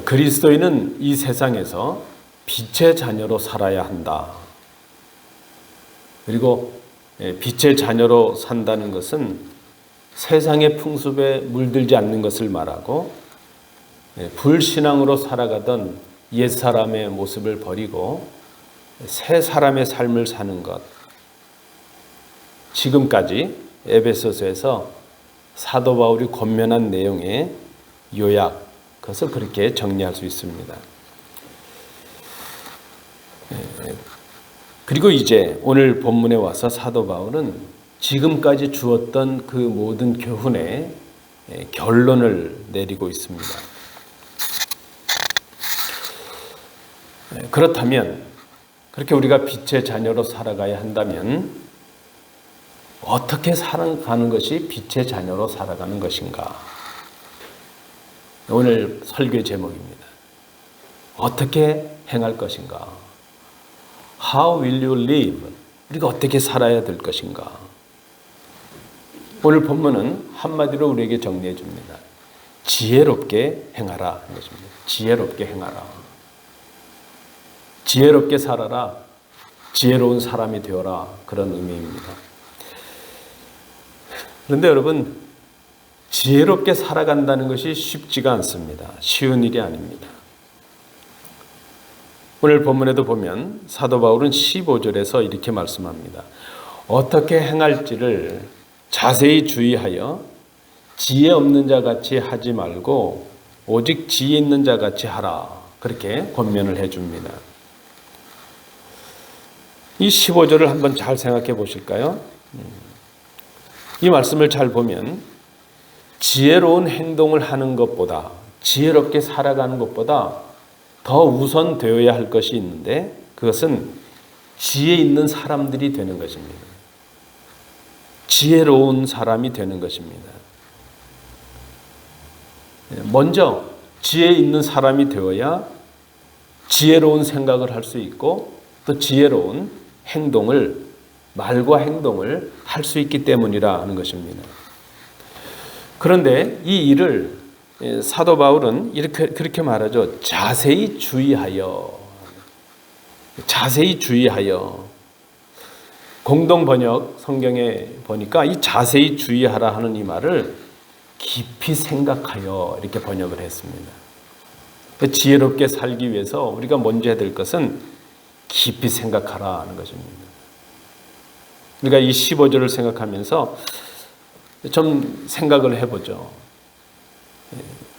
그리스도인은 이 세상에서 빛의 자녀로 살아야 한다. 그리고 빛의 자녀로 산다는 것은 세상의 풍습에 물들지 않는 것을 말하고 불신앙으로 살아가던 옛사람의 모습을 버리고 새 사람의 삶을 사는 것. 지금까지 에베소서에서 사도 바울이 권면한 내용의 요약, 그것을 그렇게 정리할 수 있습니다. 그리고 이제 오늘 본문에 와서 사도 바울은 지금까지 주었던 그 모든 교훈의 결론을 내리고 있습니다. 그렇다면 그렇게 우리가 빛의 자녀로 살아가야 한다면 어떻게 살아가는 것이 빛의 자녀로 살아가는 것인가? 오늘 설교의 제목입니다. 어떻게 행할 것인가? How will you live? 우리가 어떻게 살아야 될 것인가? 오늘 본문은 한마디로 우리에게 정리해 줍니다. 지혜롭게 행하라 하는 것입니다. 지혜롭게 행하라. 지혜롭게 살아라. 지혜로운 사람이 되어라. 그런 의미입니다. 그런데 여러분, 지혜롭게 살아간다는 것이 쉽지가 않습니다. 쉬운 일이 아닙니다. 오늘 본문에도 보면 사도 바울은 15절에서 이렇게 말씀합니다. 어떻게 행할지를 자세히 주의하여 지혜 없는 자 같이 하지 말고 오직 지혜 있는 자 같이 하라. 그렇게 권면을 해줍니다. 이 15절을 한번 잘 생각해 보실까요? 이 말씀을 잘 보면 지혜로운 행동을 하는 것보다, 지혜롭게 살아가는 것보다 더 우선되어야 할 것이 있는데 그것은 지혜 있는 사람들이 되는 것입니다. 지혜로운 사람이 되는 것입니다. 먼저 지혜 있는 사람이 되어야 지혜로운 생각을 할 수 있고 또 지혜로운 행동을, 말과 행동을 할 수 있기 때문이라 하는 것입니다. 그런데 이 일을 사도 바울은 그렇게 말하죠. 자세히 주의하여. 자세히 주의하여. 공동 번역 성경에 보니까 이 자세히 주의하라 하는 이 말을 깊이 생각하여 이렇게 번역을 했습니다. 지혜롭게 살기 위해서 우리가 먼저 해야 될 것은 깊이 생각하라 하는 것입니다. 우리가 이 15절을 생각하면서 좀 생각을 해보죠.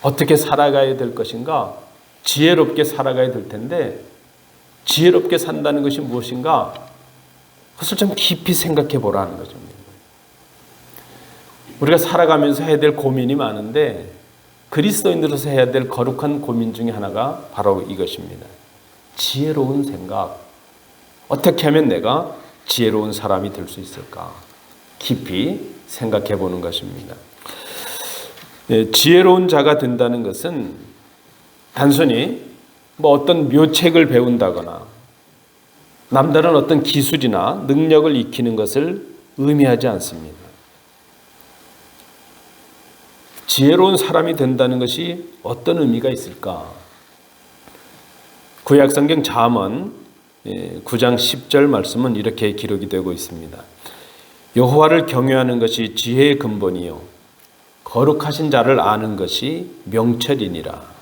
어떻게 살아가야 될 것인가? 지혜롭게 살아가야 될 텐데 지혜롭게 산다는 것이 무엇인가? 그것을 좀 깊이 생각해 보라는 것입니다. 우리가 살아가면서 해야 될 고민이 많은데 그리스도인으로서 해야 될 거룩한 고민 중에 하나가 바로 이것입니다. 지혜로운 생각. 어떻게 하면 내가 지혜로운 사람이 될 수 있을까? 깊이 생각해 보는 것입니다. 지혜로운 자가 된다는 것은 단순히 어떤 묘책을 배운다거나 남다른 어떤 기술이나 능력을 익히는 것을 의미하지 않습니다. 지혜로운 사람이 된다는 것이 어떤 의미가 있을까? 구약성경 잠언 9장 10절 말씀은 이렇게 기록이 되고 있습니다. 여호와를 경외하는 것이 지혜의 근본이요 거룩하신 자를 아는 것이 명철이니라.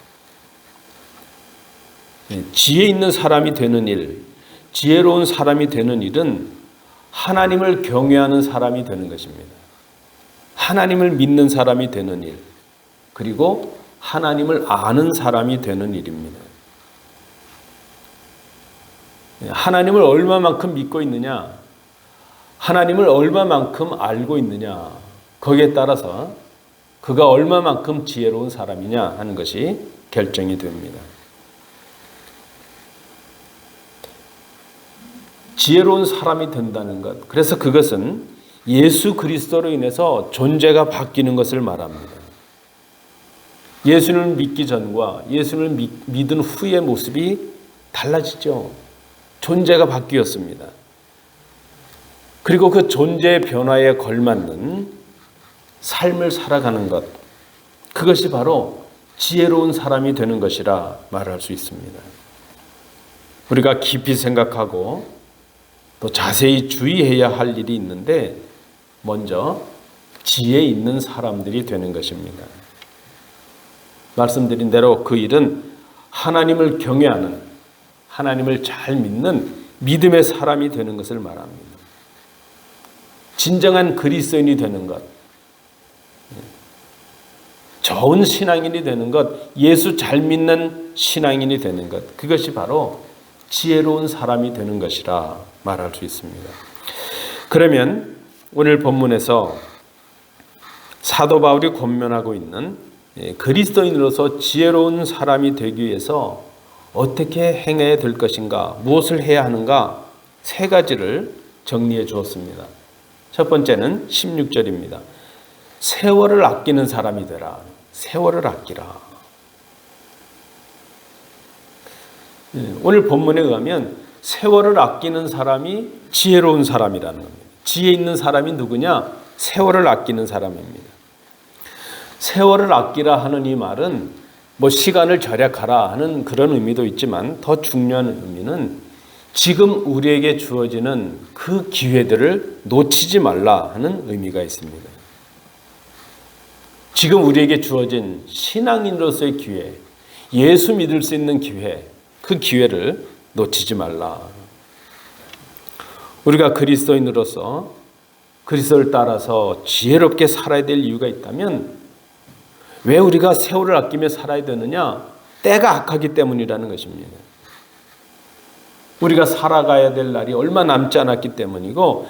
지혜 있는 사람이 되는 일, 지혜로운 사람이 되는 일은 하나님을 경외하는 사람이 되는 것입니다. 하나님을 믿는 사람이 되는 일, 그리고 하나님을 아는 사람이 되는 일입니다. 하나님을 얼마만큼 믿고 있느냐, 하나님을 얼마만큼 알고 있느냐, 거기에 따라서 그가 얼마만큼 지혜로운 사람이냐 하는 것이 결정이 됩니다. 지혜로운 사람이 된다는 것, 그래서 그것은 예수 그리스도로 인해서 존재가 바뀌는 것을 말합니다. 예수를 믿기 전과 예수를 믿은 후의 모습이 달라지죠. 존재가 바뀌었습니다. 그리고 그 존재의 변화에 걸맞는 삶을 살아가는 것, 그것이 바로 지혜로운 사람이 되는 것이라 말할 수 있습니다. 우리가 깊이 생각하고 또 자세히 주의해야 할 일이 있는데 먼저 지혜 있는 사람들이 되는 것입니다. 말씀드린 대로 그 일은 하나님을 경외하는, 하나님을 잘 믿는 믿음의 사람이 되는 것을 말합니다. 진정한 그리스도인이 되는 것, 좋은 신앙인이 되는 것, 예수 잘 믿는 신앙인이 되는 것, 그것이 바로 지혜로운 사람이 되는 것이라 말할 수 있습니다. 그러면 오늘 본문에서 사도 바울이 권면하고 있는 그리스도인으로서 지혜로운 사람이 되기 위해서 어떻게 행해야 될 것인가, 무엇을 해야 하는가, 세 가지를 정리해 주었습니다. 첫 번째는 16절입니다. 세월을 아끼는 사람이 되라. 세월을 아끼라. 오늘 본문에 의하면 세월을 아끼는 사람이 지혜로운 사람이라는 겁니다. 지혜 있는 사람이 누구냐? 세월을 아끼는 사람입니다. 세월을 아끼라 하는 이 말은 시간을 절약하라 하는 그런 의미도 있지만 더 중요한 의미는 지금 우리에게 주어지는 그 기회들을 놓치지 말라 하는 의미가 있습니다. 지금 우리에게 주어진 신앙인으로서의 기회, 예수 믿을 수 있는 기회, 그 기회를 놓치지 말라. 우리가 그리스도인으로서 그리스도를 따라서 지혜롭게 살아야 될 이유가 있다면 왜 우리가 세월을 아끼며 살아야 되느냐? 때가 악하기 때문이라는 것입니다. 우리가 살아가야 될 날이 얼마 남지 않았기 때문이고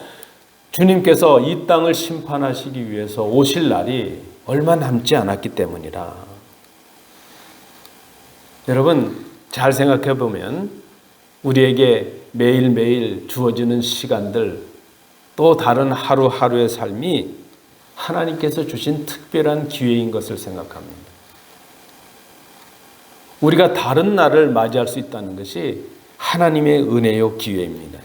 주님께서 이 땅을 심판하시기 위해서 오실 날이 얼마 남지 않았기 때문이라. 여러분 잘 생각해 보면 우리에게 매일매일 주어지는 시간들 또 다른 하루하루의 삶이 하나님께서 주신 특별한 기회인 것을 생각합니다. 우리가 다른 날을 맞이할 수 있다는 것이 하나님의 은혜요 기회입니다.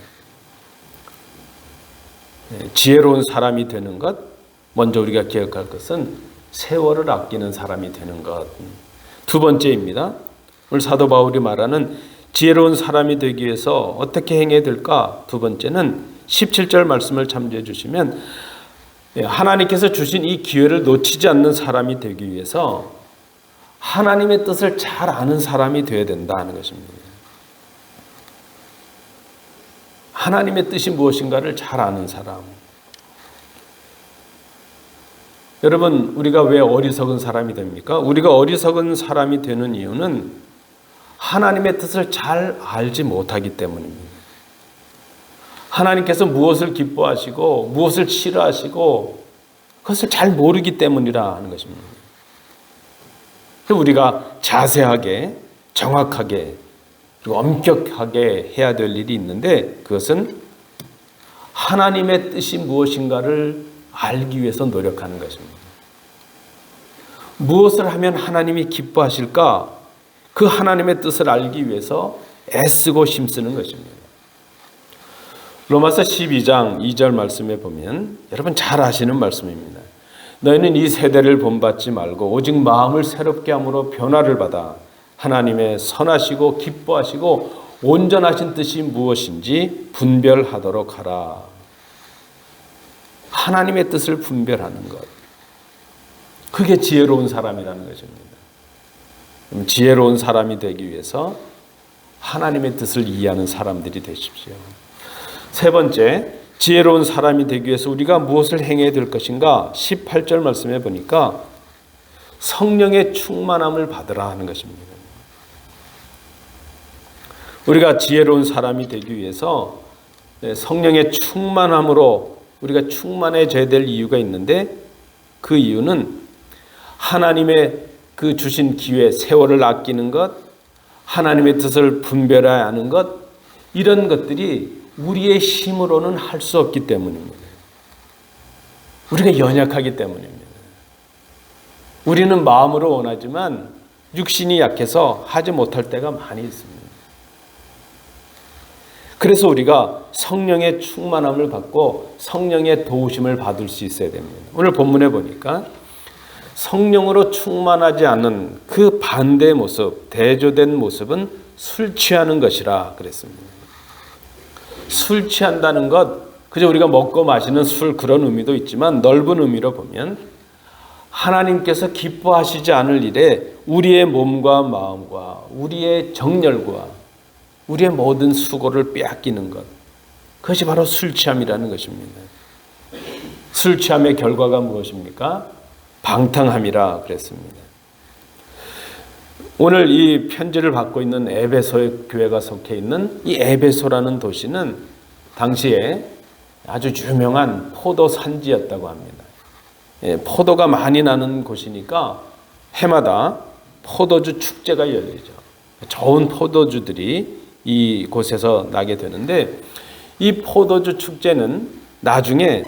지혜로운 사람이 되는 것, 먼저 우리가 기억할 것은 세월을 아끼는 사람이 되는 것. 두 번째입니다. 오늘 사도 바울이 말하는 지혜로운 사람이 되기 위해서 어떻게 행해야 될까? 두 번째는 17절 말씀을 참조해 주시면 하나님께서 주신 이 기회를 놓치지 않는 사람이 되기 위해서 하나님의 뜻을 잘 아는 사람이 되어야 된다는 것입니다. 하나님의 뜻이 무엇인가를 잘 아는 사람. 여러분, 우리가 왜 어리석은 사람이 됩니까? 우리가 어리석은 사람이 되는 이유는 하나님의 뜻을 잘 알지 못하기 때문입니다. 하나님께서 무엇을 기뻐하시고 무엇을 싫어하시고 그것을 잘 모르기 때문이라 하는 것입니다. 우리가 자세하게, 정확하게, 그리고 엄격하게 해야 될 일이 있는데 그것은 하나님의 뜻이 무엇인가를 알기 위해서 노력하는 것입니다. 무엇을 하면 하나님이 기뻐하실까? 그 하나님의 뜻을 알기 위해서 애쓰고 힘쓰는 것입니다. 로마서 12장 2절 말씀에 보면 여러분 잘 아시는 말씀입니다. 너희는 이 세대를 본받지 말고 오직 마음을 새롭게 함으로 변화를 받아 하나님의 선하시고 기뻐하시고 온전하신 뜻이 무엇인지 분별하도록 하라. 하나님의 뜻을 분별하는 것. 그게 지혜로운 사람이라는 것입니다. 지혜로운 사람이 되기 위해서 하나님의 뜻을 이해하는 사람들이 되십시오. 세 번째, 지혜로운 사람이 되기 위해서 우리가 무엇을 행해야 될 것인가? 18절 말씀에 보니까 성령의 충만함을 받으라 하는 것입니다. 우리가 지혜로운 사람이 되기 위해서 성령의 충만함으로 우리가 충만해져야 될 이유가 있는데 그 이유는 하나님의 그 주신 기회, 세월을 아끼는 것, 하나님의 뜻을 분별해야 하는 것, 이런 것들이 우리의 힘으로는 할 수 없기 때문입니다. 우리가 연약하기 때문입니다. 우리는 마음으로 원하지만 육신이 약해서 하지 못할 때가 많이 있습니다. 그래서 우리가 성령의 충만함을 받고 성령의 도우심을 받을 수 있어야 됩니다. 오늘 본문에 보니까 성령으로 충만하지 않은 그 반대의 모습, 대조된 모습은 술 취하는 것이라 그랬습니다. 술 취한다는 것, 그저 우리가 먹고 마시는 술 그런 의미도 있지만 넓은 의미로 보면 하나님께서 기뻐하시지 않을 일에 우리의 몸과 마음과 우리의 정열과 우리의 모든 수고를 빼앗기는 것, 그것이 바로 술 취함이라는 것입니다. 술 취함의 결과가 무엇입니까? 방탕함이라 그랬습니다. 오늘 이 편지를 받고 있는 에베소의 교회가 속해 있는 이 에베소라는 도시는 당시에 아주 유명한 포도 산지였다고 합니다. 포도가 많이 나는 곳이니까 해마다 포도주 축제가 열리죠. 좋은 포도주들이 이 곳에서 나게 되는데, 이 포도주 축제는 나중에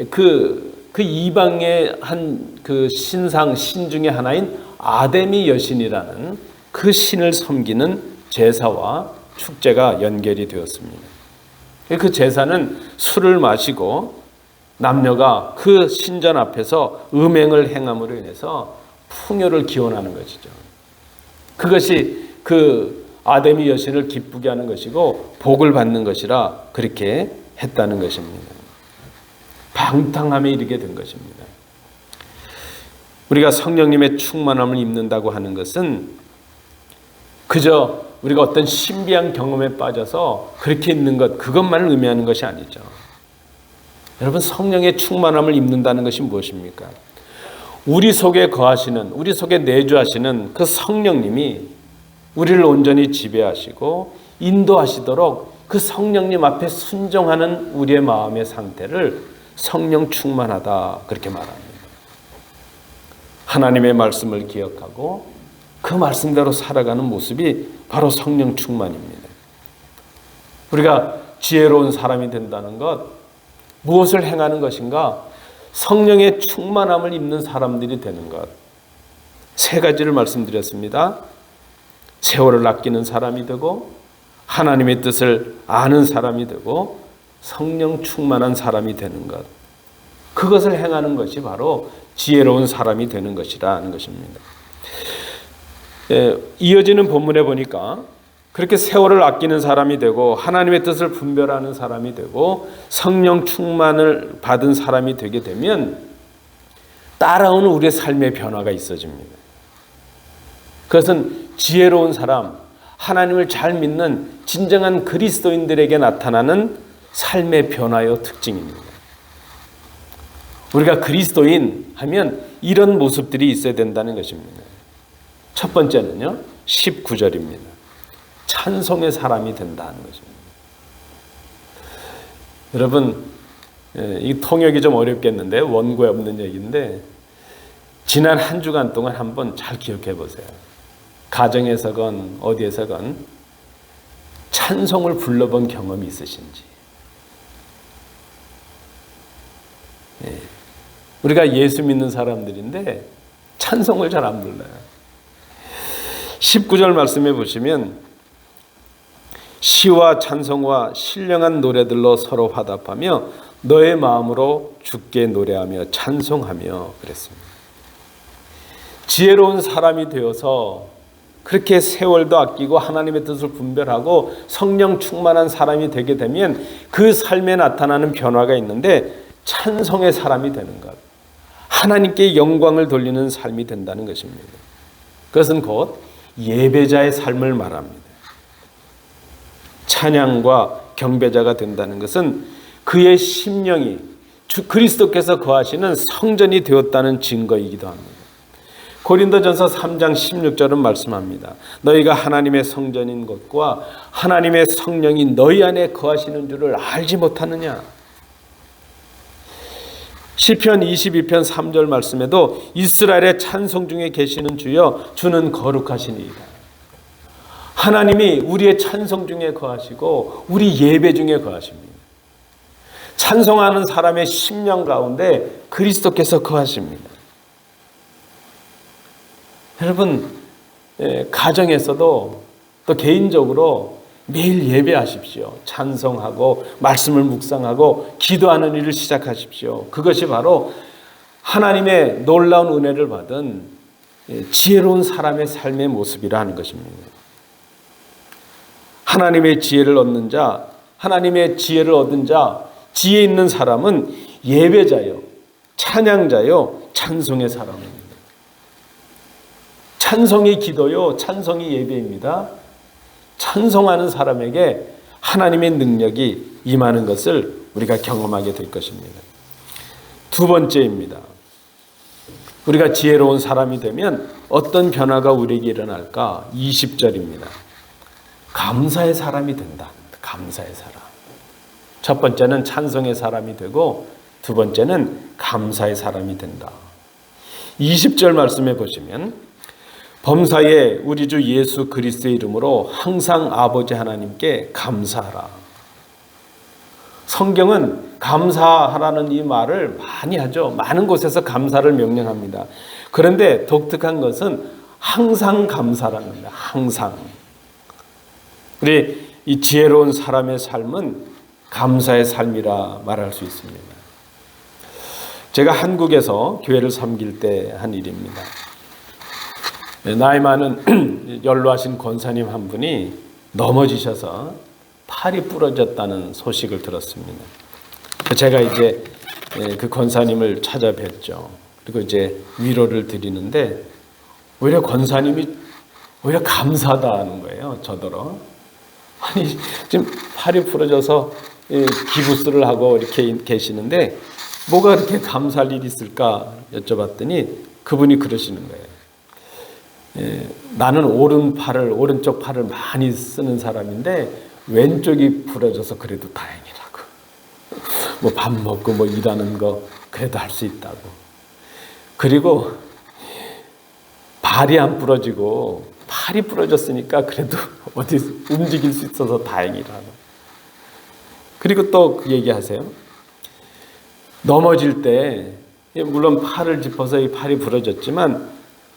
그 이방의 한 그 신 중에 하나인 아데미 여신이라는 그 신을 섬기는 제사와 축제가 연결이 되었습니다. 그 제사는 술을 마시고 남녀가 그 신전 앞에서 음행을 행함으로 인해서 풍요를 기원하는 것이죠. 그것이 그 아데미 여신을 기쁘게 하는 것이고 복을 받는 것이라 그렇게 했다는 것입니다. 방탕함에 이르게 된 것입니다. 우리가 성령님의 충만함을 입는다고 하는 것은 그저 우리가 어떤 신비한 경험에 빠져서 그렇게 있는 것, 그것만을 의미하는 것이 아니죠. 여러분, 성령의 충만함을 입는다는 것이 무엇입니까? 우리 속에 거하시는, 우리 속에 내주하시는 그 성령님이 우리를 온전히 지배하시고 인도하시도록 그 성령님 앞에 순종하는 우리의 마음의 상태를 성령 충만하다 그렇게 말합니다. 하나님의 말씀을 기억하고 그 말씀대로 살아가는 모습이 바로 성령 충만입니다. 우리가 지혜로운 사람이 된다는 것, 무엇을 행하는 것인가? 성령의 충만함을 입는 사람들이 되는 것. 세 가지를 말씀드렸습니다. 세월을 아끼는 사람이 되고, 하나님의 뜻을 아는 사람이 되고, 성령 충만한 사람이 되는 것. 그것을 행하는 것이 바로 지혜로운 사람이 되는 것이라는 것입니다. 이어지는 본문에 보니까 그렇게 세월을 아끼는 사람이 되고 하나님의 뜻을 분별하는 사람이 되고 성령 충만을 받은 사람이 되게 되면 따라오는 우리의 삶의 변화가 있어집니다. 그것은 지혜로운 사람, 하나님을 잘 믿는 진정한 그리스도인들에게 나타나는 삶의 변화의 특징입니다. 우리가 그리스도인 하면 이런 모습들이 있어야 된다는 것입니다. 첫 번째는요, 19절입니다. 찬송의 사람이 된다는 것입니다. 여러분, 이 통역이 좀 어렵겠는데 원고에 없는 얘기인데 지난 한 주간 동안 한번 잘 기억해 보세요. 가정에서건 어디에서건 찬송을 불러본 경험이 있으신지. 우리가 예수 믿는 사람들인데 찬송을 잘 안 불러요. 19절 말씀해 보시면 시와 찬송과 신령한 노래들로 서로 화답하며 너의 마음으로 주께 노래하며 찬송하며 그랬습니다. 지혜로운 사람이 되어서 그렇게 세월도 아끼고 하나님의 뜻을 분별하고 성령 충만한 사람이 되게 되면 그 삶에 나타나는 변화가 있는데 찬송의 사람이 되는 것, 하나님께 영광을 돌리는 삶이 된다는 것입니다. 그것은 곧 예배자의 삶을 말합니다. 찬양과 경배자가 된다는 것은 그의 심령이 그리스도께서 거하시는 성전이 되었다는 증거이기도 합니다. 고린도전서 3장 16절은 말씀합니다. 너희가 하나님의 성전인 것과 하나님의 성령이 너희 안에 거하시는 줄을 알지 못하느냐. 시편 22편 3절 말씀에도 이스라엘의 찬송 중에 계시는 주여 주는 거룩하시니이다. 하나님이 우리의 찬송 중에 거하시고 우리 예배 중에 거하십니다. 찬송하는 사람의 심령 가운데 그리스도께서 거하십니다. 여러분, 가정에서도 또 개인적으로 매일 예배하십시오. 찬송하고 말씀을 묵상하고 기도하는 일을 시작하십시오. 그것이 바로 하나님의 놀라운 은혜를 받은 지혜로운 사람의 삶의 모습이라 하는 것입니다. 하나님의 지혜를 얻는 자, 하나님의 지혜를 얻은 자, 지혜 있는 사람은 예배자요, 찬양자요, 찬송의 사람입니다. 찬송이 기도요, 찬송이 예배입니다. 찬송하는 사람에게 하나님의 능력이 임하는 것을 우리가 경험하게 될 것입니다. 두 번째입니다. 우리가 지혜로운 사람이 되면 어떤 변화가 우리에게 일어날까? 20절입니다. 감사의 사람이 된다. 감사의 사람. 첫 번째는 찬송의 사람이 되고 두 번째는 감사의 사람이 된다. 20절 말씀해 보시면 범사에 우리 주 예수 그리스도의 이름으로 항상 아버지 하나님께 감사하라. 성경은 감사하라는 이 말을 많이 하죠. 많은 곳에서 감사를 명령합니다. 그런데 독특한 것은 항상 감사라는 겁니다. 항상. 우리 이 지혜로운 사람의 삶은 감사의 삶이라 말할 수 있습니다. 제가 한국에서 교회를 섬길 때 한 일입니다. 나이 많은 연로하신 권사님 한 분이 넘어지셔서 팔이 부러졌다는 소식을 들었습니다. 제가 이제 그 권사님을 찾아뵀죠. 그리고 이제 위로를 드리는데 오히려 권사님이 오히려 감사하다는 거예요. 저더러. 아니 지금 팔이 부러져서 기부스를 하고 이렇게 계시는데 뭐가 그렇게 감사할 일이 있을까 여쭤봤더니 그분이 그러시는 거예요. 나는 오른쪽 팔을 많이 쓰는 사람인데 왼쪽이 부러져서 그래도 다행이라고. 뭐 밥 먹고 뭐 일하는 거 그래도 할 수 있다고. 그리고 발이 안 부러지고 팔이 부러졌으니까 그래도 어디 움직일 수 있어서 다행이라고. 그리고 또 그 얘기하세요. 넘어질 때 물론 팔을 짚어서 이 팔이 부러졌지만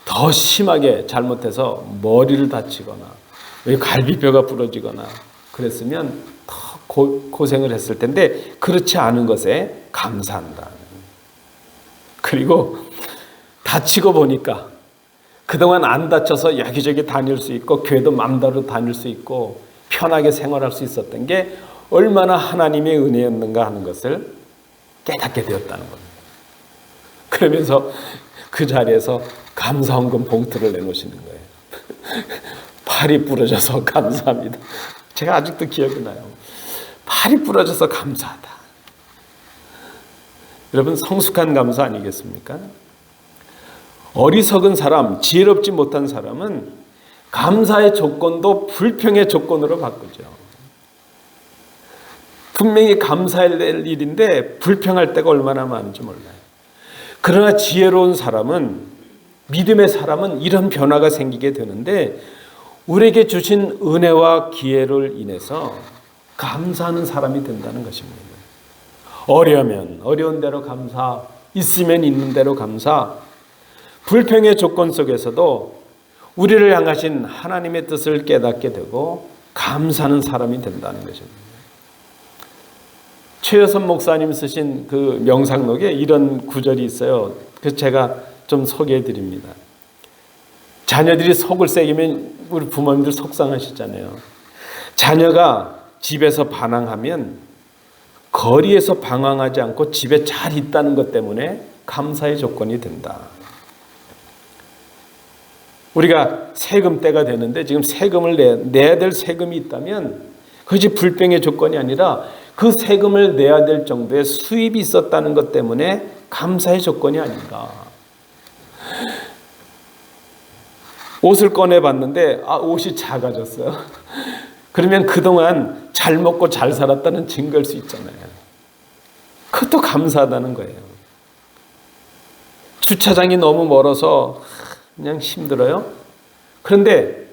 더 심하게 잘못해서 머리를 다치거나 갈비뼈가 부러지거나 그랬으면 더 고생을 했을 텐데 그렇지 않은 것에 감사한다. 그리고 다치고 보니까 그동안 안 다쳐서 여기저기 다닐 수 있고 교회도 맘대로 다닐 수 있고 편하게 생활할 수 있었던 게 얼마나 하나님의 은혜였는가 하는 것을 깨닫게 되었다는 겁니다. 그러면서 그 자리에서 감사헌금 봉투를 내놓으시는 거예요. 팔이 부러져서 감사합니다. 제가 아직도 기억이 나요. 팔이 부러져서 감사하다. 여러분 성숙한 감사 아니겠습니까? 어리석은 사람, 지혜롭지 못한 사람은 감사의 조건도 불평의 조건으로 바꾸죠. 분명히 감사해야 될 일인데 불평할 때가 얼마나 많은지 몰라요. 그러나 지혜로운 사람은, 믿음의 사람은 이런 변화가 생기게 되는데 우리에게 주신 은혜와 기회를 인해서 감사하는 사람이 된다는 것입니다. 어려우면 어려운 대로 감사, 있으면 있는 대로 감사, 불평의 조건 속에서도 우리를 향하신 하나님의 뜻을 깨닫게 되고 감사하는 사람이 된다는 것입니다. 최여선 목사님 쓰신 그 명상록에 이런 구절이 있어요. 그래서 제가 좀 소개해 드립니다. 자녀들이 속을 새기면 우리 부모님들 속상하시잖아요. 자녀가 집에서 반항하면 거리에서 방황하지 않고 집에 잘 있다는 것 때문에 감사의 조건이 된다. 우리가 세금 때가 되는데 지금 세금을 내야 될 세금이 있다면 그것이 불평의 조건이 아니라 그 세금을 내야 될 정도의 수입이 있었다는 것 때문에 감사의 조건이 아닌가. 옷을 꺼내봤는데 옷이 작아졌어요. 그러면 그동안 잘 먹고 잘 살았다는 증거일 수 있잖아요. 그것도 감사하다는 거예요. 주차장이 너무 멀어서 그냥 힘들어요. 그런데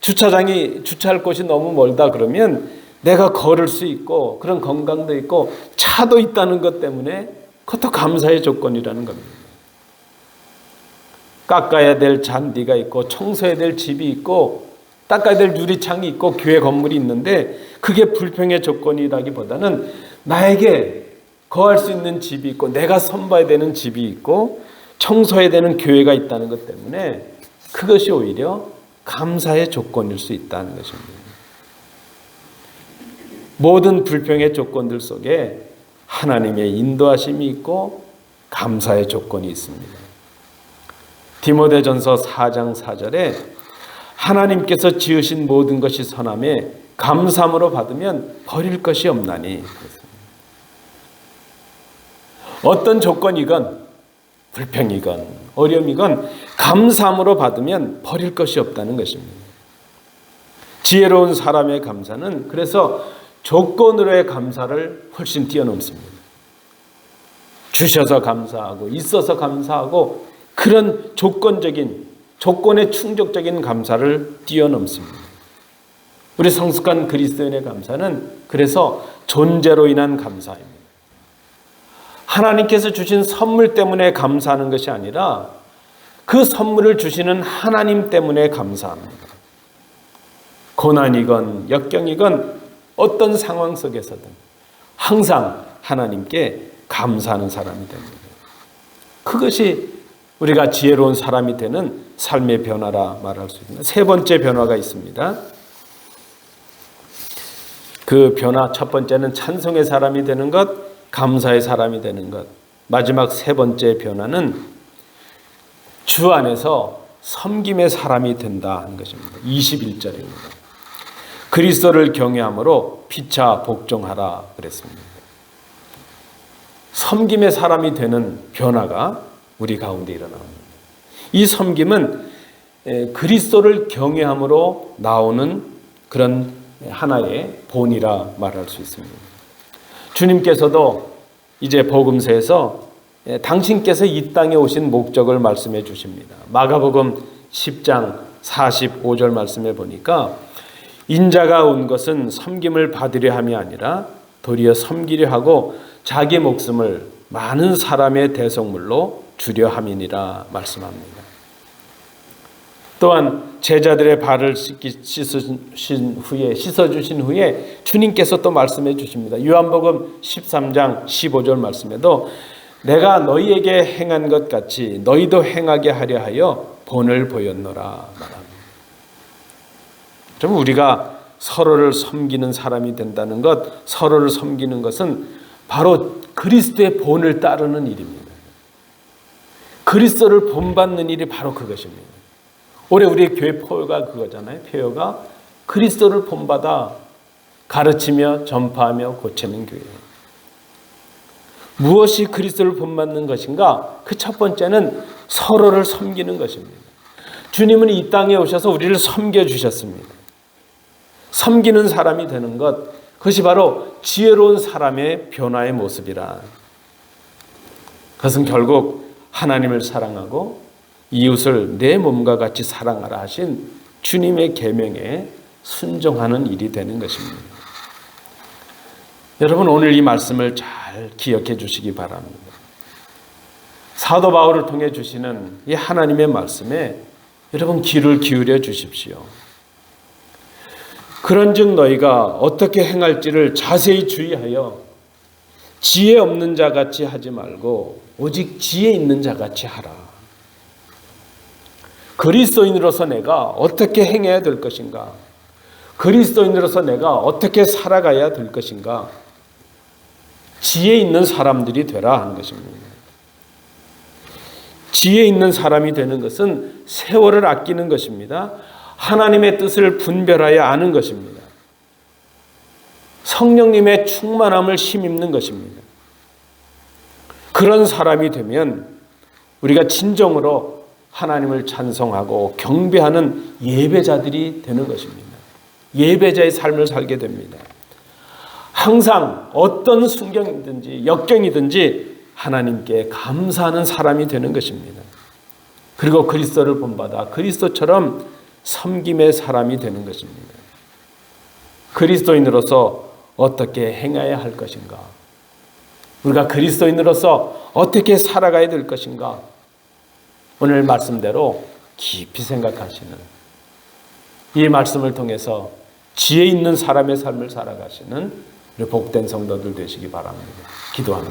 주차할 곳이 너무 멀다 그러면 내가 걸을 수 있고 그런 건강도 있고 차도 있다는 것 때문에 그것도 감사의 조건이라는 겁니다. 깎아야 될 잔디가 있고 청소해야 될 집이 있고 닦아야 될 유리창이 있고 교회 건물이 있는데 그게 불평의 조건이라기보다는 나에게 거할 수 있는 집이 있고 내가 섬봐야 되는 집이 있고 청소해야 되는 교회가 있다는 것 때문에 그것이 오히려 감사의 조건일 수 있다는 것입니다. 모든 불평의 조건들 속에 하나님의 인도하심이 있고 감사의 조건이 있습니다. 디모데전서 4장 4절에 하나님께서 지으신 모든 것이 선함에 감사함으로 받으면 버릴 것이 없나니. 어떤 조건이건 불평이건 어려움이건 감사함으로 받으면 버릴 것이 없다는 것입니다. 지혜로운 사람의 감사는 그래서 조건으로의 감사를 훨씬 뛰어넘습니다. 주셔서 감사하고 있어서 감사하고 그런 조건에 충족적인 감사를 뛰어넘습니다. 우리 성숙한 그리스도인의 감사는 그래서 존재로 인한 감사입니다. 하나님께서 주신 선물 때문에 감사하는 것이 아니라 그 선물을 주시는 하나님 때문에 감사합니다. 고난이건 역경이건 어떤 상황 속에서든 항상 하나님께 감사하는 사람이 됩니다. 그것이 우리가 지혜로운 사람이 되는 삶의 변화라 말할 수 있습니다. 세 번째 변화가 있습니다. 그 변화 첫 번째는 찬송의 사람이 되는 것, 감사의 사람이 되는 것. 마지막 세 번째 변화는 주 안에서 섬김의 사람이 된다는 것입니다. 21절입니다. 그리스도를 경외함으로 피차 복종하라 그랬습니다. 섬김의 사람이 되는 변화가 우리 가운데 일어납니다. 이 섬김은 그리스도를 경외함으로 나오는 그런 하나의 본이라 말할 수 있습니다. 주님께서도 이제 복음서에서 당신께서 이 땅에 오신 목적을 말씀해 주십니다. 마가복음 10장 45절 말씀해 보니까 인자가 온 것은 섬김을 받으려 함이 아니라 도리어 섬기려 하고 자기 목숨을 많은 사람의 대속물로 주려 함이니라 말씀합니다. 또한 제자들의 발을 씻어주신 후에 주님께서 또 말씀해 주십니다. 요한복음 13장 15절 말씀에도 내가 너희에게 행한 것 같이 너희도 행하게 하려 하여 본을 보였노라 말합니다. 좀 우리가 서로를 섬기는 사람이 된다는 것, 서로를 섬기는 것은 바로 그리스도의 본을 따르는 일입니다. 그리스도를 본받는 일이 바로 그것입니다. 올해 우리 교회 표어가 그거잖아요. 표어가 그리스도를 본받아 가르치며 전파하며 고치는 교회. 무엇이 그리스도를 본받는 것인가? 그 첫 번째는 서로를 섬기는 것입니다. 주님은 이 땅에 오셔서 우리를 섬겨주셨습니다. 섬기는 사람이 되는 것, 그것이 바로 지혜로운 사람의 변화의 모습이라. 그것은 결국 하나님을 사랑하고 이웃을 내 몸과 같이 사랑하라 하신 주님의 계명에 순종하는 일이 되는 것입니다. 여러분 오늘 이 말씀을 잘 기억해 주시기 바랍니다. 사도 바울을 통해 주시는 이 하나님의 말씀에 여러분 귀를 기울여 주십시오. 그런즉 너희가 어떻게 행할지를 자세히 주의하여 지혜 없는 자같이 하지 말고 오직 지혜 있는 자같이 하라. 그리스도인으로서 내가 어떻게 행해야 될 것인가? 그리스도인으로서 내가 어떻게 살아가야 될 것인가? 지혜 있는 사람들이 되라 하는 것입니다. 지혜 있는 사람이 되는 것은 세월을 아끼는 것입니다. 하나님의 뜻을 분별하여 아는 것입니다. 성령님의 충만함을 힘입는 것입니다. 그런 사람이 되면 우리가 진정으로 하나님을 찬송하고 경배하는 예배자들이 되는 것입니다. 예배자의 삶을 살게 됩니다. 항상 어떤 순경이든지 역경이든지 하나님께 감사하는 사람이 되는 것입니다. 그리고 그리스도를 본받아 그리스도처럼 섬김의 사람이 되는 것입니다. 그리스도인으로서 어떻게 행해야 할 것인가? 우리가 그리스도인으로서 어떻게 살아가야 될 것인가? 오늘 말씀대로 깊이 생각하시는 이 말씀을 통해서 지혜 있는 사람의 삶을 살아가시는 우리 복된 성도들 되시기 바랍니다. 기도합니다.